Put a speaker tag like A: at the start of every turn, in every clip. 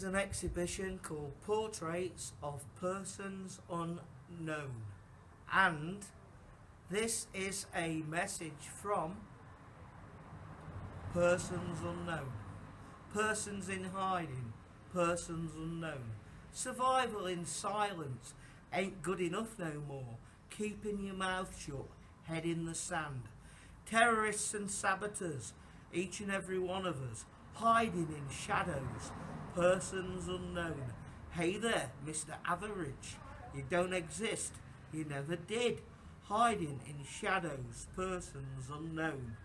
A: is an exhibition called Portraits of Persons Unknown, and this is a message from persons unknown, persons in hiding, persons unknown. Survival in silence ain't good enough no more, keeping your mouth shut, head in the sand. Terrorists and saboteurs, each and every one of us, hiding in shadows, persons unknown. Hey there, Mr. Average, you don't exist, you never did. Hiding in shadows, persons unknown.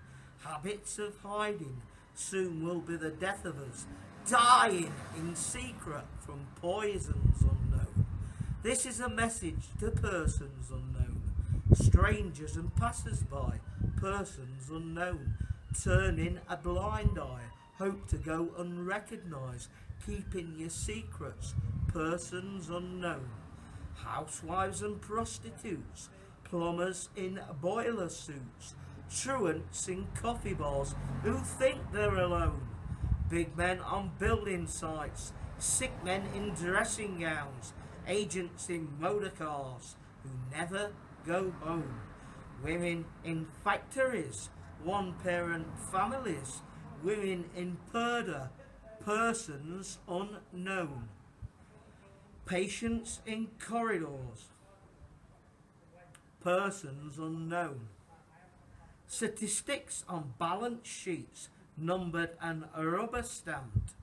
A: Habits of hiding soon will be the death of us, dying in secret from poisons unknown. This is a message to persons unknown, strangers and passers-by, persons unknown. Turning a blind eye, hope to go unrecognised, keeping your secrets, persons unknown. Housewives and prostitutes, plumbers in boiler suits, truants in coffee bars who think they're alone, big men on building sites, sick men in dressing gowns, agents in motor cars who never go home, women in factories, one-parent families, women in purdah, persons unknown, patients in corridors, persons unknown, statistics on balance sheets, numbered and rubber stamped,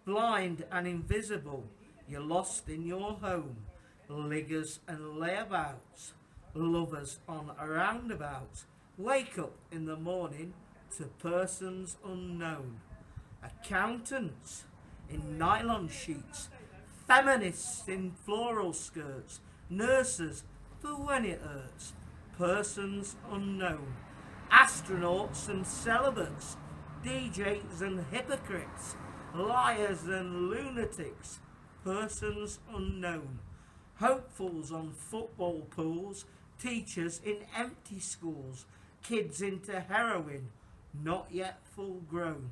A: blind and invisible, you're lost in your home, liggers and layabouts, lovers on roundabouts, wake up in the morning to persons unknown, accountants in nylon sheets, feminists in floral skirts, nurses for when it hurts, persons unknown, astronauts and celibates, DJs and hypocrites, liars and lunatics, persons unknown, hopefuls on football pools, teachers in empty schools, kids into heroin, not yet full grown,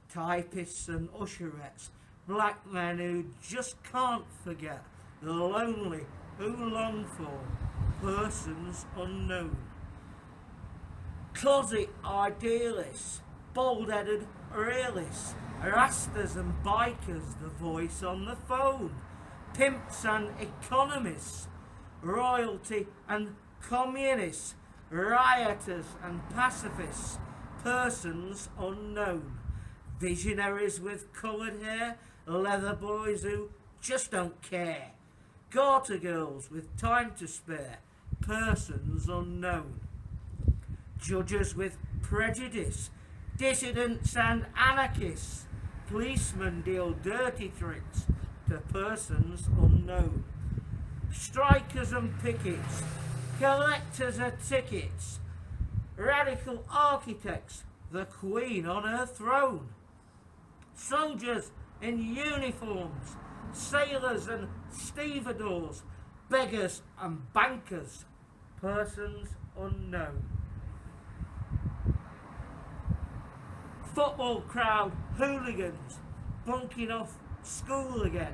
A: typists and usherettes, black men who just can't forget, the lonely who long for, persons unknown, closet idealists, bald-headed realists, rastas and bikers, the voice on the phone, pimps and economists, royalty and communists, rioters and pacifists, persons unknown, visionaries with coloured hair, leather boys who just don't care, garter girls with time to spare, persons unknown, judges with prejudice, dissidents and anarchists, policemen deal dirty tricks to persons unknown, strikers and pickets, collectors of tickets, radical architects, the Queen on her throne, soldiers in uniforms, sailors and stevedores, beggars and bankers, persons unknown, football crowd hooligans, bunking off school again,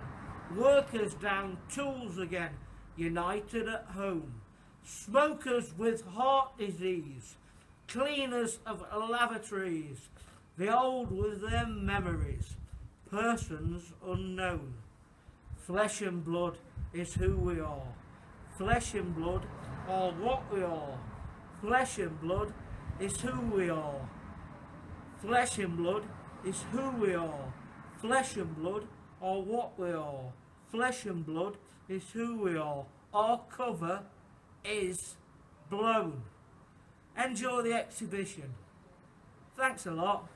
A: workers down tools again, united at home, smokers with heart disease, cleaners of lavatories, the old with their memories, persons unknown. Flesh and blood is who we are. Flesh and blood are what we are. Flesh and blood is who we are. Flesh and blood is who we are. Flesh and blood are what we are. Flesh and blood is who we are. Our cover is blown. Enjoy the exhibition. Thanks a lot.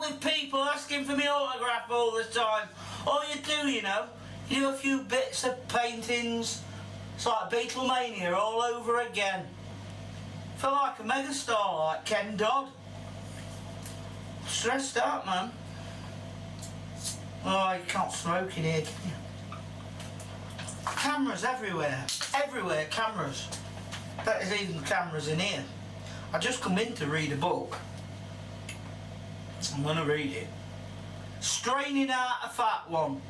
A: with people asking for my autograph all the time. All you do, you know, you do a few bits of paintings. It's like Beatlemania all over again. Feel like a megastar, like Ken Dodd. Stressed out, man. Oh, you can't smoke in here, can you? Cameras everywhere. Everywhere, cameras. Bet there's even cameras in here. I just come in to read a book. I'm going to read it. Straining Out a Fat One.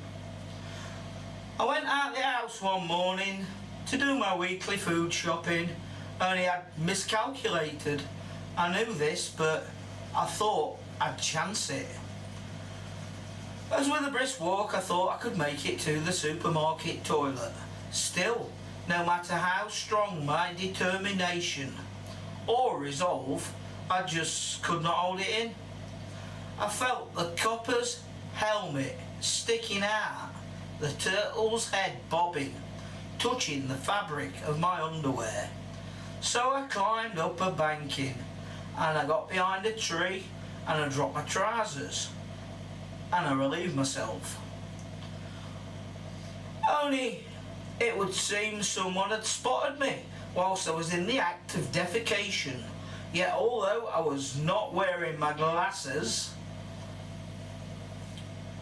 A: I went out the house one morning to do my weekly food shopping, only I'd miscalculated. I knew this, but I thought I'd chance it. As with a brisk walk, I thought I could make it to the supermarket toilet. Still, no matter how strong my determination or resolve, I just could not hold it in. I felt the copper's helmet sticking out, the turtle's head bobbing, touching the fabric of my underwear. So I climbed up a banking, and I got behind a tree, and I dropped my trousers, and I relieved myself. Only it would seem someone had spotted me whilst I was in the act of defecation. Yet although I was not wearing my glasses,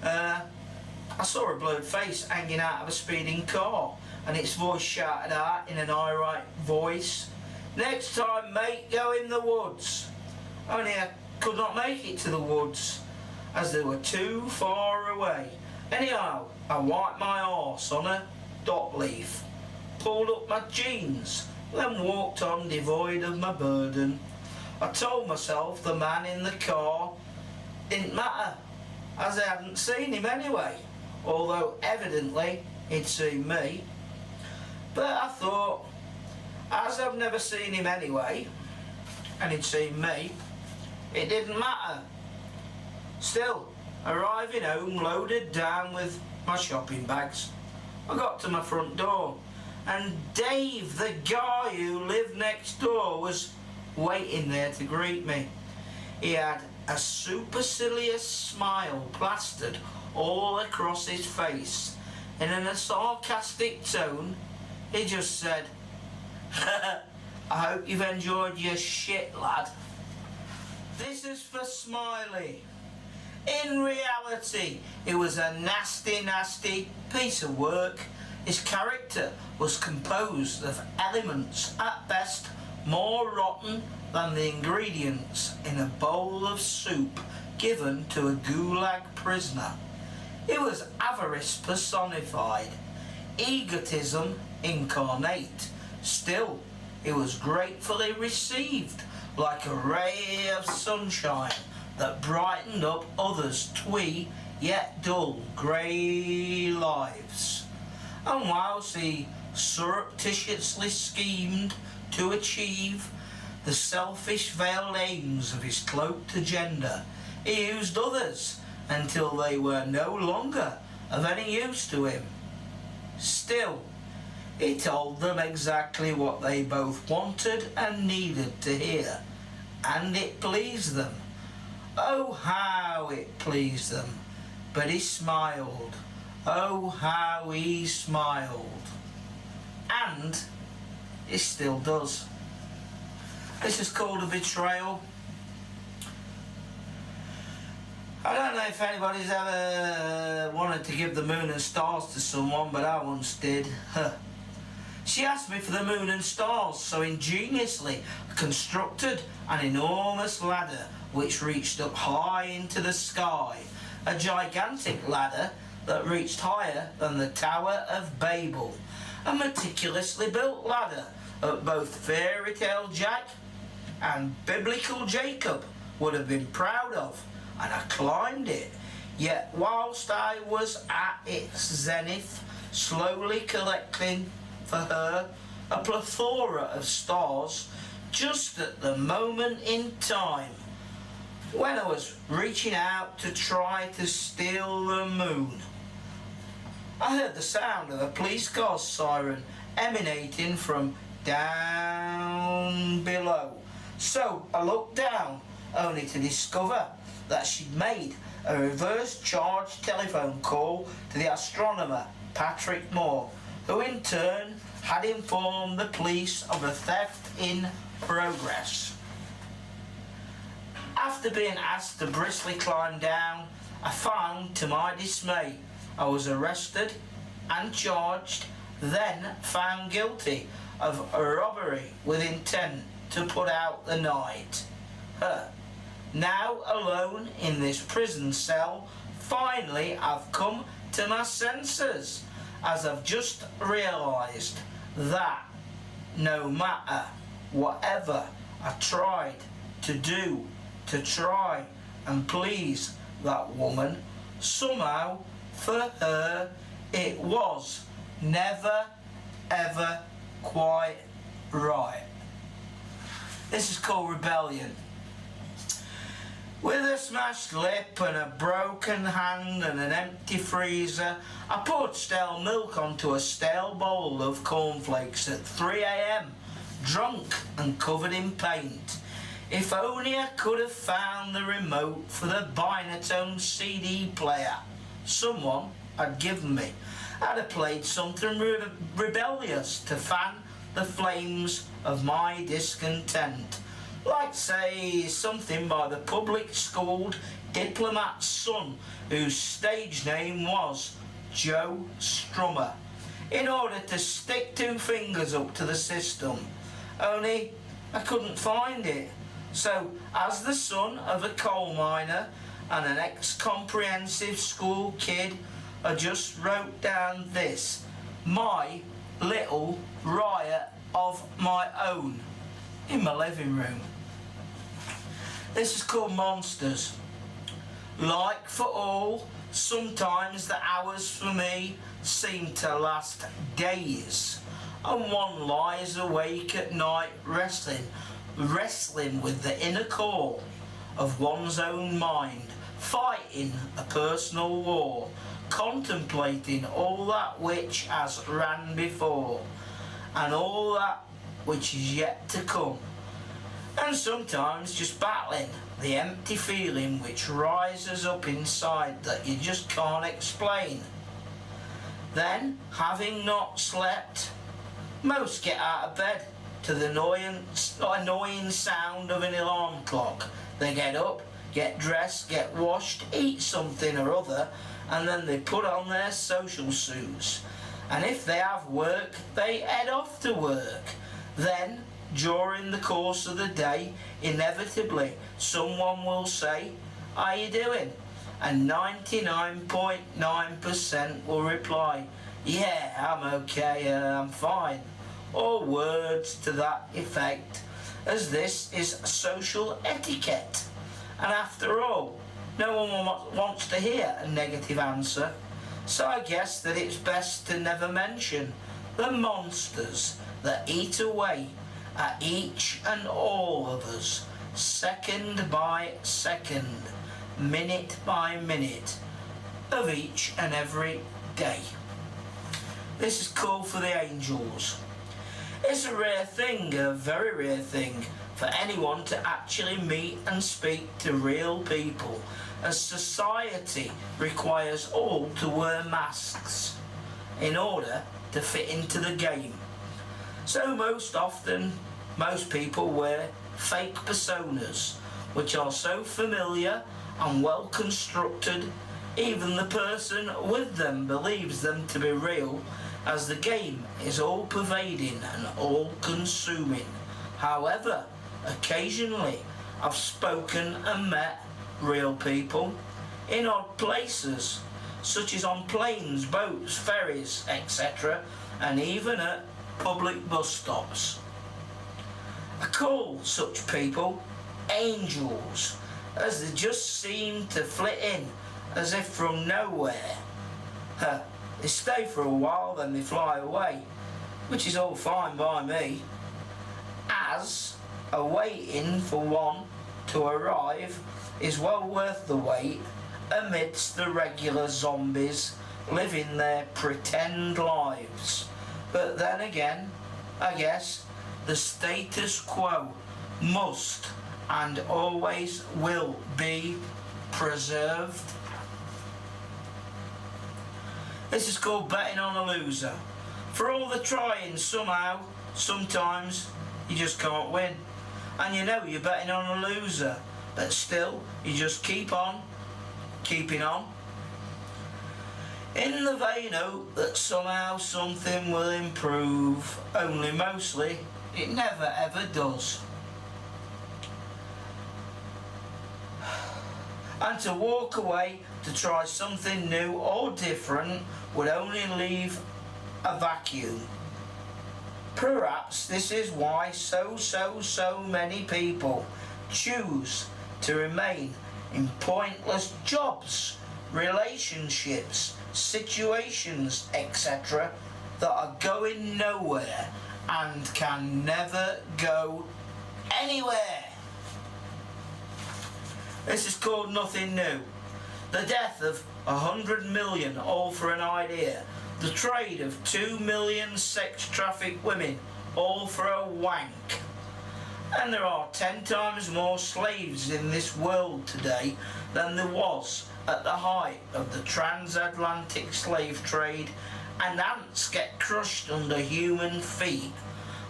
A: I saw a blurred face hanging out of a speeding car, and its voice shouted out in an irate voice, "Next time, mate, go in the woods." Only I could not make it to the woods, as they were too far away. Anyhow, I wiped my arse on a dot leaf, pulled up my jeans, then walked on devoid of my burden. I told myself the man in the car didn't matter, as I hadn't seen him anyway, although evidently he'd seen me. But I thought, as I've never seen him anyway, and he'd seen me, it didn't matter. Still, arriving home loaded down with my shopping bags, I got to my front door, and Dave, the guy who lived next door, was waiting there to greet me. He had a supercilious smile plastered all across his face, and in a sarcastic tone, he just said, "I hope you've enjoyed your shit, lad." This is for Smiley. In reality, it was a nasty piece of work. His character was composed of elements at best more rotten than the ingredients in a bowl of soup given to a gulag prisoner. It was avarice personified, egotism incarnate. Still, it was gratefully received like a ray of sunshine that brightened up others' twee yet dull grey lives. And whilst he surreptitiously schemed to achieve the selfish veiled aims of his cloaked agenda, he used others until they were no longer of any use to him. Still, he told them exactly what they both wanted and needed to hear, and it pleased them. Oh, how it pleased them. But he smiled. Oh, how he smiled. And he still does. This is called a betrayal. I don't know if anybody's ever wanted to give the moon and stars to someone, but I once did. She asked me for the moon and stars, so ingeniously constructed an enormous ladder which reached up high into the sky, a gigantic ladder that reached higher than the Tower of Babel, a meticulously built ladder that both Fairy Tale Jack and Biblical Jacob would have been proud of, and I climbed it. Yet whilst I was at its zenith, slowly collecting for her a plethora of stars, just at the moment in time when I was reaching out to try to steal the moon, I heard the sound of a police car's siren emanating from down below. So I looked down, only to discover that she'd made a reverse charge telephone call to the astronomer Patrick Moore, who in turn had informed the police of a theft in progress. After being asked to briskly climb down, I found, to my dismay, I was arrested and charged, then found guilty of robbery with intent to put out the night. Now alone in this prison cell, finally I've come to my senses, as I've just realised that no matter whatever I tried to do to try and please that woman, somehow for her it was never ever quite right. This is called Rebellion. With a smashed lip and a broken hand and an empty freezer, I poured stale milk onto a stale bowl of cornflakes at 3 a.m, drunk and covered in paint. If only I could have found the remote for the Binatone CD player someone had given me, I'd have played something rebellious to fan the flames of my discontent. Like, say, something by the public schooled diplomat's son, whose stage name was Joe Strummer, in order to stick 2 fingers up to the system. Only I couldn't find it. So, as the son of a coal miner and an ex-comprehensive school kid, I just wrote down this, my little riot of my own, in my living room. This is called Monsters. Like for all, sometimes the hours for me seem to last days, and one lies awake at night wrestling with the inner core of one's own mind, fighting a personal war, contemplating all that which has ran before, and all that which is yet to come, and sometimes just battling the empty feeling which rises up inside that you just can't explain. Then, having not slept, most get out of bed to the annoying sound of an alarm clock. They get up, get dressed, get washed, eat something or other, and then they put on their social suits. And if they have work, they head off to work. Then, during the course of the day, inevitably, someone will say, "How you doing?" And 99.9% will reply, "Yeah, I'm okay, I'm fine," or words to that effect, as this is social etiquette. And after all, no one wants to hear a negative answer, so I guess that it's best to never mention the monsters that eat away at each and all of us, second by second, minute by minute, of each and every day. This is called For the Angels. It's a rare thing, a very rare thing, for anyone to actually meet and speak to real people, as society requires all to wear masks in order to fit into the game. So most often, most people wear fake personas, which are so familiar and well constructed, even the person with them believes them to be real, as the game is all pervading and all consuming. However, occasionally I've spoken and met real people in odd places, such as on planes, boats, ferries, etc., and even at public bus stops. I call such people angels, as they just seem to flit in as if from nowhere. They stay for a while, then they fly away, which is all fine by me, as a waiting for one to arrive is well worth the wait amidst the regular zombies living their pretend lives. But then again, I guess the status quo must and always will be preserved. This is called betting on a loser. For all the trying, somehow, sometimes, you just can't win. And you know you're betting on a loser, but still, you just keep on, keeping on. In the vain hope that somehow something will improve, only mostly it never ever does. And to walk away to try something new or different would only leave a vacuum. Perhaps this is why so many people choose to remain in pointless jobs, relationships, situations, etc. that are going nowhere and can never go anywhere. This is called nothing new. The death of 100 million, all for an idea. The trade of 2 million sex trafficked women, all for a wank. And there are 10 times more slaves in this world today than there was at the height of the transatlantic slave trade, and ants get crushed under human feet,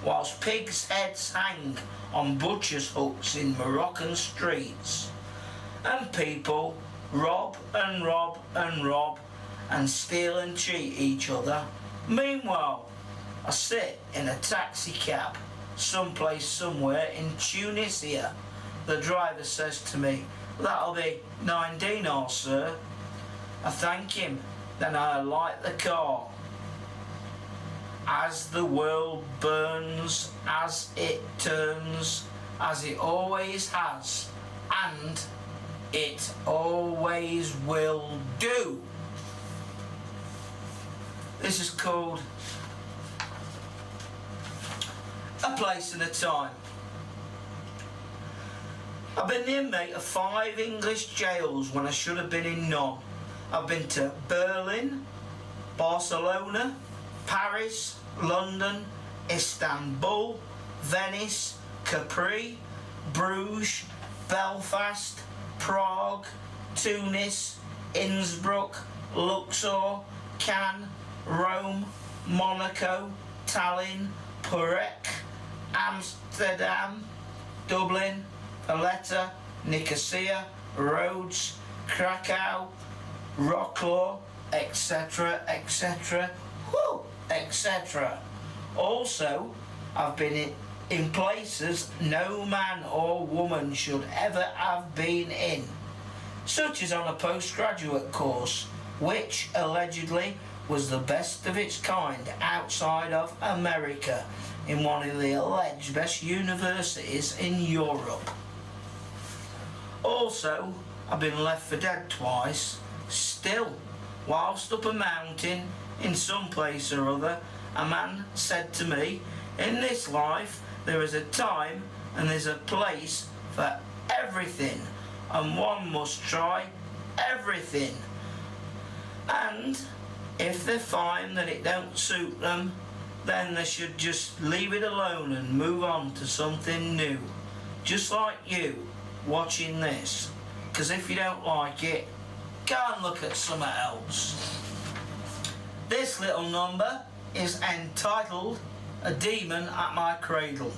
A: whilst pigs' heads hang on butchers' hooks in Moroccan streets. And people rob and rob and rob and steal and cheat each other. Meanwhile, I sit in a taxi cab someplace somewhere in Tunisia. The driver says to me, "That'll be 9 dinars, sir." I thank him, then I light the car. As the world burns, as it turns, as it always has, and it always will do. This is called A Place and a Time. I've been the inmate of 5 English jails when I should have been in none. I've been to Berlin, Barcelona, Paris, London, Istanbul, Venice, Capri, Bruges, Belfast, Prague, Tunis, Innsbruck, Luxor, Cannes, Rome, Monaco, Tallinn, Purek, Amsterdam, Dublin, Valletta, Nicosia, Rhodes, Krakow, Wrocław, etc., etc., etc. Also, I've been in places no man or woman should ever have been in, such as on a postgraduate course, which allegedly was the best of its kind outside of America, in one of the alleged best universities in Europe. Also, I've been left for dead twice. Still, whilst up a mountain in some place or other, a man said to me, "In this life there is a time and there's a place for everything, and one must try everything. And if they find that it don't suit them, then they should just leave it alone and move on to something new. Just like you watching this, because if you don't like it, go and look at something else." This little number is entitled "A Demon at My Cradle."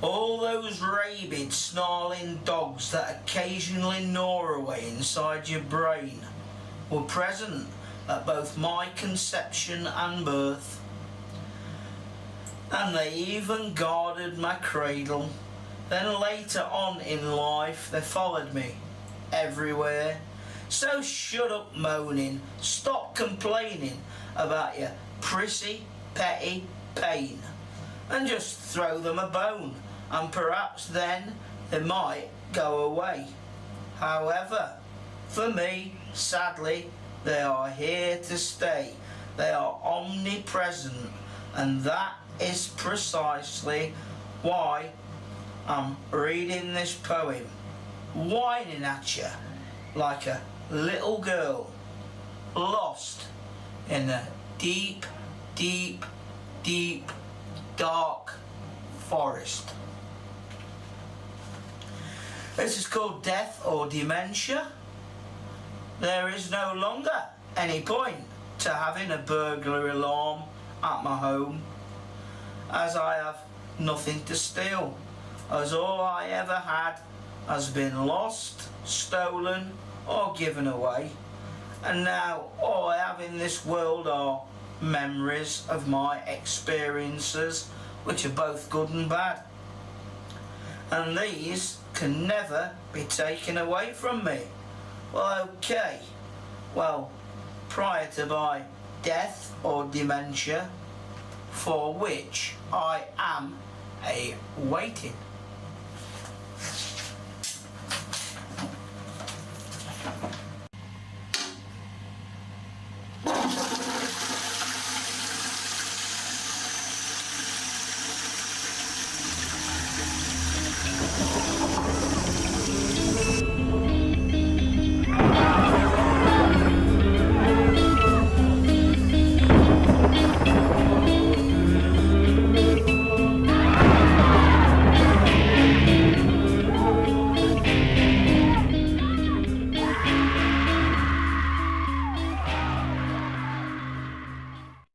A: All those rabid, snarling dogs that occasionally gnaw away inside your brain were present at both my conception and birth, and they even guarded my cradle. Then later on in life they followed me everywhere. So shut up moaning, stop complaining about your prissy, petty pain, and just throw them a bone, and perhaps then they might go away. However, for me, sadly, they are here to stay. They are omnipresent, and that is precisely why I'm reading this poem, whining at you like a little girl lost in a deep, deep, deep, dark forest. This is called death or dementia. There is no longer any point to having a burglary alarm at my home, as I have nothing to steal, as all I ever had has been lost, stolen or given away, and now all I have in this world are memories of my experiences, which are both good and bad, and these can never be taken away from me. Well, okay, well, prior to my death or dementia, for which I am waiting.